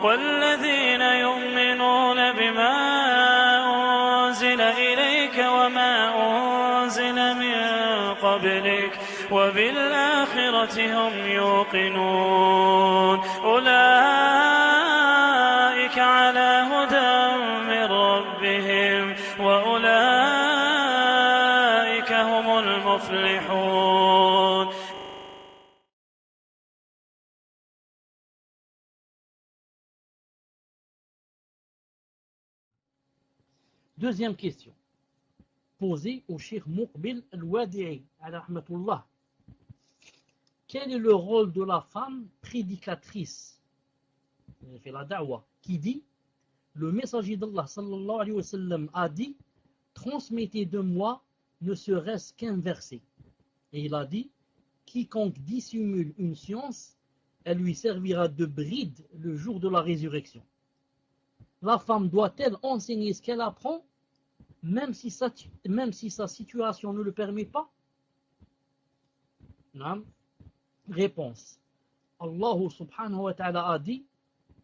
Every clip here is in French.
والذين يؤمنون بما أنزل إليك وما أنزل من قبلك وبالآخرة هم يوقنون أولئك على هدى من ربهم وأولئك هم المفلحون. Deuxième question, posée au Cheikh Muqbil al-Wadi'i, rahmatullah. Quel est le rôle de la femme prédicatrice, fait la da'wa, qui dit, le messager d'Allah sallallahu alayhi wa sallam a dit, transmettez de moi ne serait-ce qu'un verset. Et il a dit, quiconque dissimule une science, elle lui servira de bride le jour de la résurrection. La femme doit-elle enseigner ce qu'elle apprend, même si sa situation ne le permet pas? Non. Réponse. Allah subhanahu wa ta'ala a dit,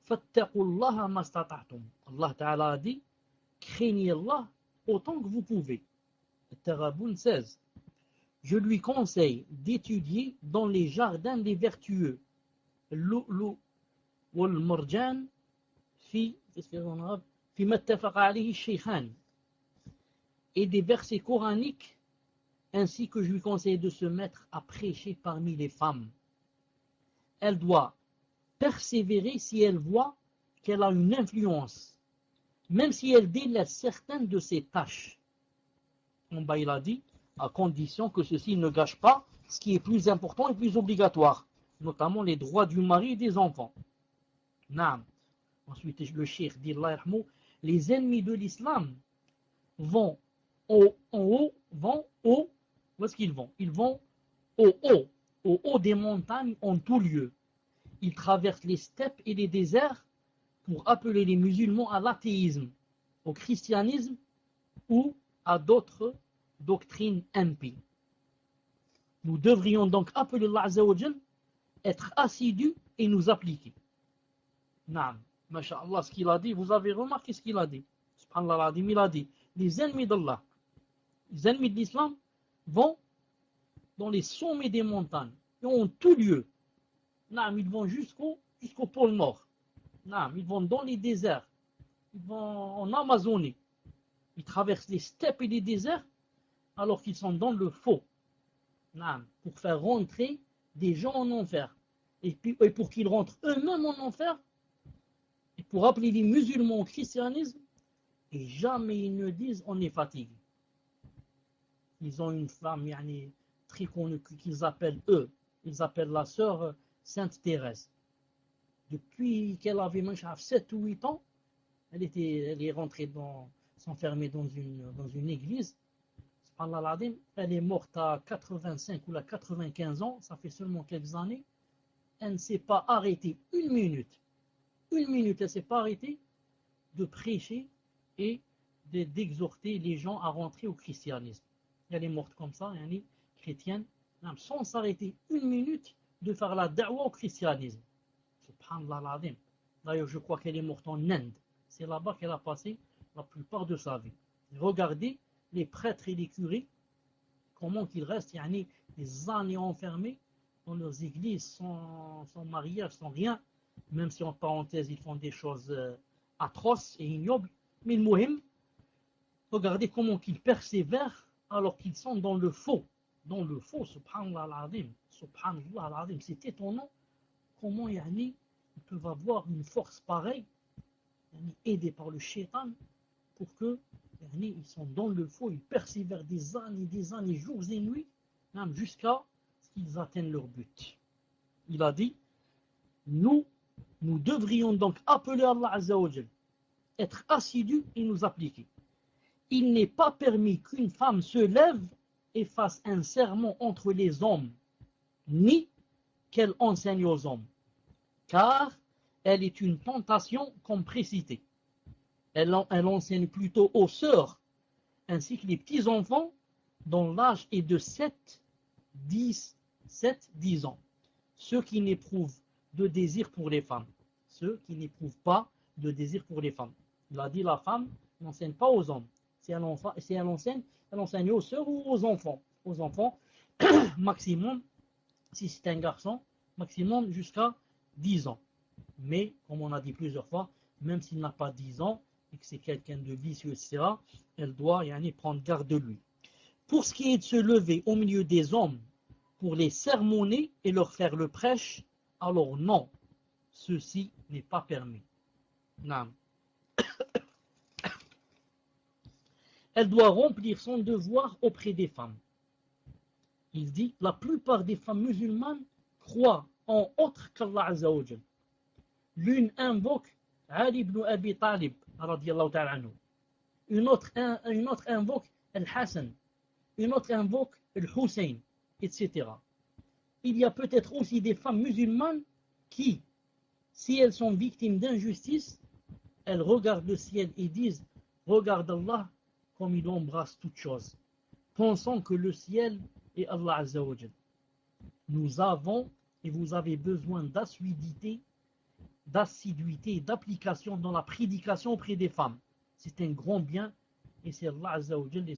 fattaqullaha mastata'tum. Allah ta'ala a dit, craignez Allah autant que vous pouvez. Taraboun 16. Je lui conseille d'étudier dans les jardins des vertueux. Lu'lu wal marjan fi mattafaqa alayhi shaykhan. Et des versets coraniques, ainsi que je lui conseille de se mettre à prêcher parmi les femmes. Elle doit persévérer si elle voit qu'elle a une influence, même si elle délaisse certaines de ses tâches. En bas, il a dit, à condition que ceci ne gâche pas ce qui est plus important et plus obligatoire, notamment les droits du mari et des enfants. Naam. Ensuite, le cheikh dit, les ennemis de l'islam vont en haut, où est-ce qu'ils vont? Ils vont au haut des montagnes en tout lieu. Ils traversent les steppes et les déserts pour appeler les musulmans à l'athéisme, au christianisme ou à d'autres doctrines impies. Nous devrions donc appeler Allah Azza wa Jal, être assidus et nous appliquer. Naam, masha'Allah, ce qu'il a dit, vous avez remarqué ce qu'il a dit. Subhanallah, il a dit, les ennemis d'Allah, les ennemis de l'islam vont dans les sommets des montagnes et en tout lieu. Naam, ils vont jusqu'au pôle Nord. Naam, ils vont dans les déserts, ils vont en Amazonie. Ils traversent les steppes et les déserts alors qu'ils sont dans le faux. Naam, pour faire rentrer des gens en enfer. Et pour qu'ils rentrent eux-mêmes en enfer, et pour appeler les musulmans au christianisme, et jamais ils ne disent on est fatigué. Ils ont une femme très connue qu'ils appellent eux. Ils appellent la sœur Sainte Thérèse. Depuis qu'elle avait 7 ou 8 ans, elle est rentrée s'enfermer dans une église. Elle est morte à 85 ou à 95 ans, ça fait seulement quelques années. Elle ne s'est pas arrêtée une minute. Une minute, elle ne s'est pas arrêtée de prêcher et d'exhorter les gens à rentrer au christianisme. Elle est morte comme ça, elle est chrétienne, sans s'arrêter une minute de faire la da'wa au christianisme. Subhanallah l'azim. D'ailleurs, je crois qu'elle est morte en Inde. C'est là-bas qu'elle a passé la plupart de sa vie. Regardez les prêtres et les curés, comment qu'ils restent des années enfermés dans leurs églises, sans mariage, sans rien, même si en parenthèse ils font des choses atroces et ignobles. Mais le muhim, regardez comment qu'ils persévèrent alors qu'ils sont dans le faux. Dans le faux, subhanallah al-azim. Subhanallah al-azim. C'est étonnant comment ils peuvent avoir une force pareille, aidés par le shaitan, pour que ils sont dans le faux, ils persévèrent des années, jours et nuits, même jusqu'à ce qu'ils atteignent leur but. Il a dit, nous devrions donc appeler Allah Azza wa Jal, être assidus et nous appliquer. Il n'est pas permis qu'une femme se lève et fasse un sermon entre les hommes, ni qu'elle enseigne aux hommes, car elle est une tentation comme précité. Elle enseigne plutôt aux sœurs, ainsi que les petits-enfants, dont l'âge est de 7-10 ans, ceux qui n'éprouvent de désir pour les femmes. ceux qui n'éprouvent pas de désir pour les femmes. Il a dit la femme n'enseigne pas aux hommes. Si elle enseigne, elle enseigne aux sœurs ou aux enfants. Aux enfants, maximum, si c'est un garçon, maximum jusqu'à 10 ans. Mais, comme on a dit plusieurs fois, même s'il n'a pas 10 ans et que c'est quelqu'un de vicieux, etc., elle doit prendre garde de lui. Pour ce qui est de se lever au milieu des hommes pour les sermonner et leur faire le prêche, alors non, ceci n'est pas permis. Non. Elle doit remplir son devoir auprès des femmes. Il dit, la plupart des femmes musulmanes croient en autre qu'Allah Azza wa Jal. L'une invoque Ali ibn Abi Talib, radiyallahu ta'ala anhu. Une autre invoque Al-Hassan. Une autre invoque Al-Hussein, etc. Il y a peut-être aussi des femmes musulmanes qui, si elles sont victimes d'injustice, elles regardent le ciel et disent « Regarde Allah comme il embrasse toutes choses », pensant que le ciel est Allah Azza wa Jal. Nous avons et vous avez besoin d'assiduité, d'application dans la prédication auprès des femmes. C'est un grand bien et c'est Allah Azza wa Jal.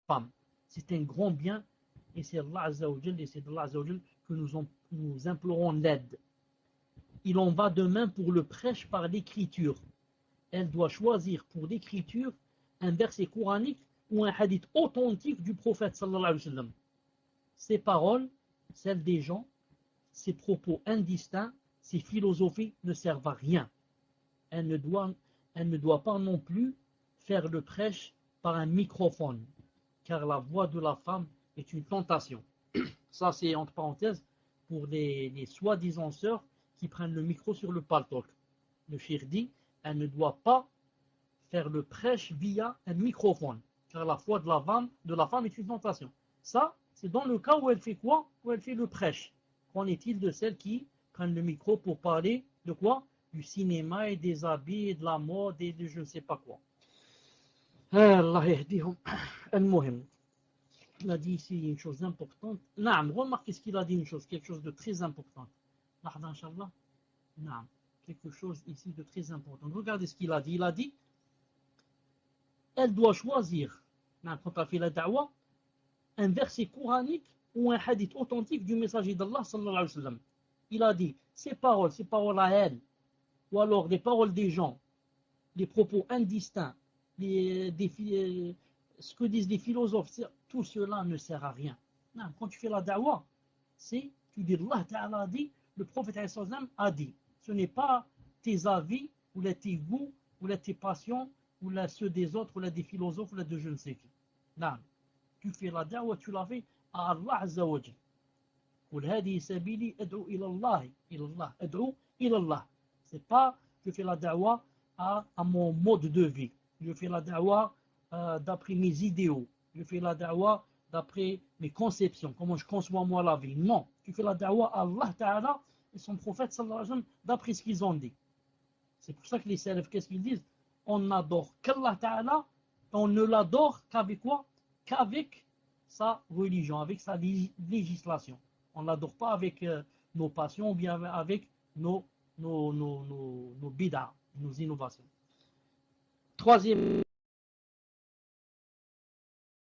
Femmes. C'est un grand bien et c'est Allah Azza wa Jal et c'est Allah Azza wa Jal que nous implorons l'aide. Il en va de même pour le prêche par l'écriture. Elle doit choisir pour l'écriture un verset coranique ou un hadith authentique du prophète sallallahu alayhi wa sallam. Ses paroles, celles des gens, ses propos indistincts, ses philosophies ne servent à rien. Elle ne doit pas non plus faire le prêche par un microphone, car la voix de la femme est une tentation. Ça, c'est entre parenthèses pour les soi-disant sœurs qui prennent le micro sur le paltok. Le cheikh dit, elle ne doit pas faire le prêche via un microphone, car la voix de la femme est une tentation. Ça, c'est dans le cas où elle fait quoi? Où elle fait le prêche. Qu'en est-il de celles qui prennent le micro pour parler de quoi? Du cinéma et des habits et de la mode et de je ne sais pas quoi. Allah yahdihum al-muhim. Il a dit ici une chose importante. Naam, remarquez ce qu'il a dit, quelque chose de très important. Lahda, Inch'Allah. Naam, quelque chose ici de très important. Regardez ce qu'il a dit. Il a dit, elle doit choisir, quand elle fait la da'wa, un verset coranique ou un hadith authentique du messager d'Allah sallallahu alayhi wa sallam. Il a dit, ces paroles à elle, ou alors les paroles des gens, les propos indistincts, ce que disent les philosophes, tout cela ne sert à rien. Non, quand tu fais la da'wa, tu dis Allah Ta'ala a dit, le prophète a dit. Ce n'est pas tes avis, ou tes goûts, ou tes passions, ou ceux des autres, ou des philosophes, ou de je ne sais qui. Non. Tu fais la da'wa, tu la fais à Allah Azza wa Jal. قل هذه سبيلي أدعو إلى الله أدعو إلى الله. C'est pas je fais la da'wa à mon mode de vie. Je fais la da'wa d'après mes idéaux. Je fais la da'wa d'après mes conceptions, comment je conçois moi la vie. Non, tu fais la da'wa à Allah Ta'ala et son prophète sallallahu alayhi wa sallam d'après ce qu'ils ont dit. C'est pour ça que les salafs, qu'est-ce qu'ils disent? On n'adore qu'Allah Ta'ala, on ne l'adore qu'avec quoi? Qu'avec sa religion, avec sa législation. On ne l'adore pas avec nos passions ou bien avec nos bid'ah, nos innovations. Troisième